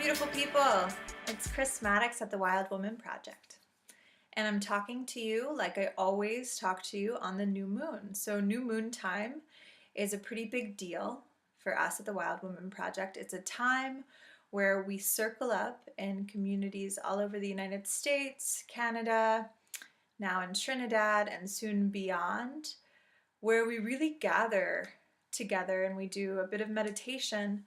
beautiful people. It's Chris Maddox at the Wild Woman Project. And I'm talking to you like I always talk to you on the new moon. So, new moon time is a pretty big deal for us at the Wild Woman Project. It's a time where we circle up in communities all over the United States, Canada, now in Trinidad, and soon beyond, where we really gather together and we do a bit of meditation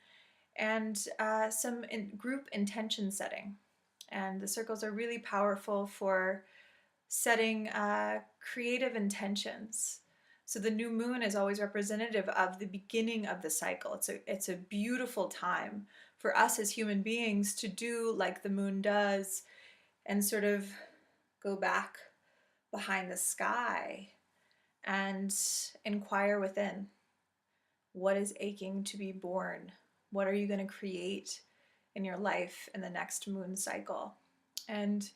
and some group intention setting. And the circles are really powerful for setting creative intentions. So the new moon is always representative of the beginning of the cycle. It's a beautiful time for us as human beings to do like the moon does and sort of go back behind the sky and inquire within. What is aching to be born? What are you going to create in your life in the next moon cycle? And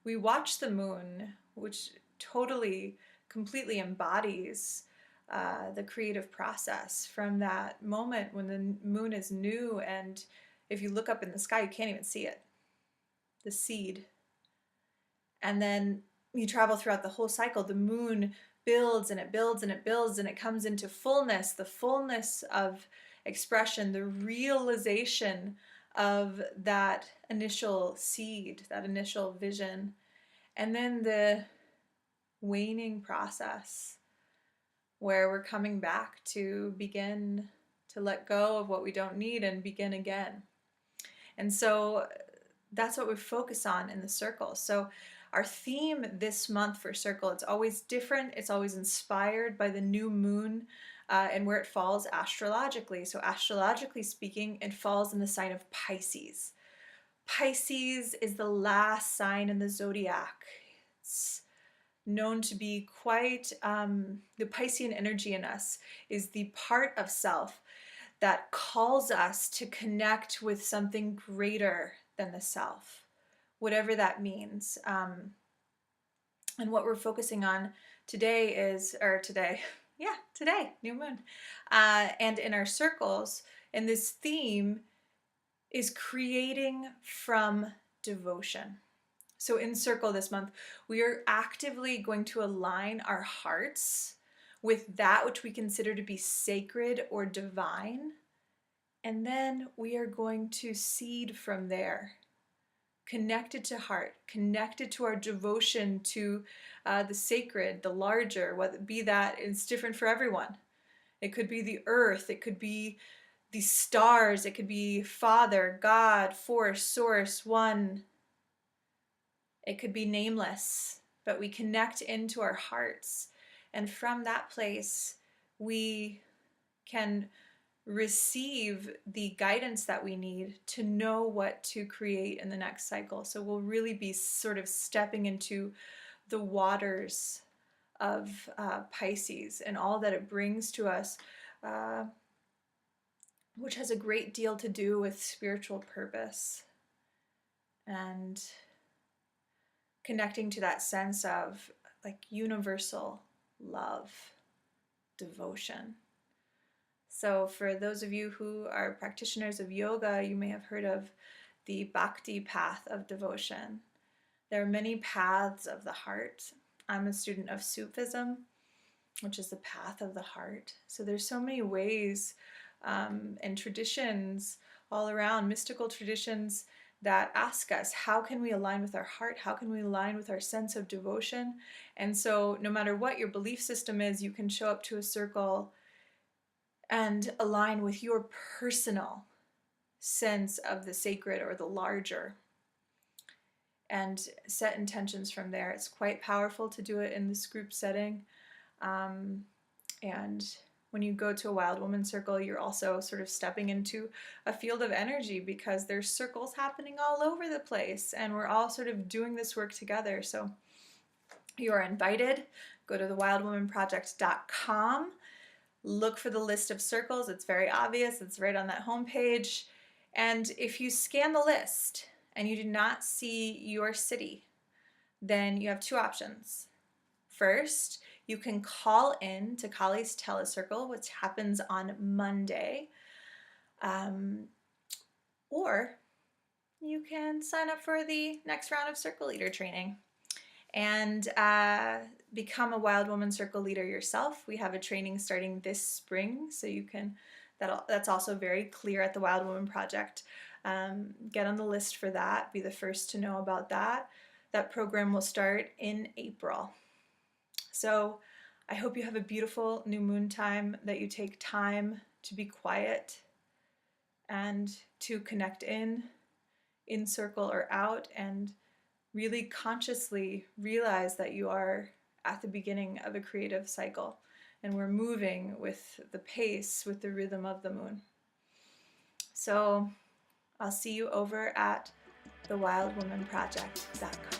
we watch the moon, which totally, completely embodies the creative process from that moment when the moon is new. And if you look up in the sky, you can't even see it, the seed. And then you travel throughout the whole cycle. The moon builds and it builds and it builds and it comes into fullness, the fullness of expression, the realization of that initial seed, that initial vision, and then the waning process where we're coming back to begin to let go of what we don't need and begin again. And so that's what we focus on in the circle. So our theme this month for Circle, it's always different. It's always inspired by the new moon and where it falls astrologically. So astrologically speaking, it falls in the sign of Pisces. Pisces is the last sign in the zodiac. It's known to be quite, the Piscean energy in us is the part of self that calls us to connect with something greater than the self, whatever that means. And what we're focusing on today, new moon. And in our circles, and this theme is creating from devotion. So in Circle this month, we are actively going to align our hearts with that which we consider to be sacred or divine. And then we are going to seed from there, connected to heart, connected to our devotion to the sacred, the larger, whether it be that it's different for everyone. It could be the earth, it could be the stars, it could be Father, God, Force, Source, One. It could be nameless, but we connect into our hearts. And from that place, we can receive the guidance that we need to know what to create in the next cycle. So we'll really be sort of stepping into the waters of Pisces and all that it brings to us, which has a great deal to do with spiritual purpose and connecting to that sense of like universal love, devotion. So for those of you who are practitioners of yoga, you may have heard of the Bhakti path of devotion. There are many paths of the heart. I'm a student of Sufism, which is the path of the heart. So there's so many ways and traditions all around, mystical traditions that ask us, how can we align with our heart? How can we align with our sense of devotion? And so no matter what your belief system is, you can show up to a circle and align with your personal sense of the sacred or the larger and set intentions from there. It's quite powerful to do it in this group setting. And when you go to a Wild Woman circle, you're also sort of stepping into a field of energy because there's circles happening all over the place and we're all sort of doing this work together. So you are invited. Go to thewildwomanproject.com. Look for the list of circles. It's very obvious. It's right on that homepage. And if you scan the list and you do not see your city, then you have two options. First, you can call in to Kali's Telecircle, which happens on Monday. Or you can sign up for the next round of Circle Leader training and become a Wild Woman Circle Leader yourself. We have a training starting this spring, so you can, that's also very clear at the Wild Woman Project. Get on the list for that, be the first to know about that. That program will start in April. So I hope you have a beautiful new moon time, that you take time to be quiet and to connect in circle or out, and really consciously realize that you are at the beginning of a creative cycle and we're moving with the pace, with the rhythm of the moon. So I'll see you over at thewildwomanproject.com.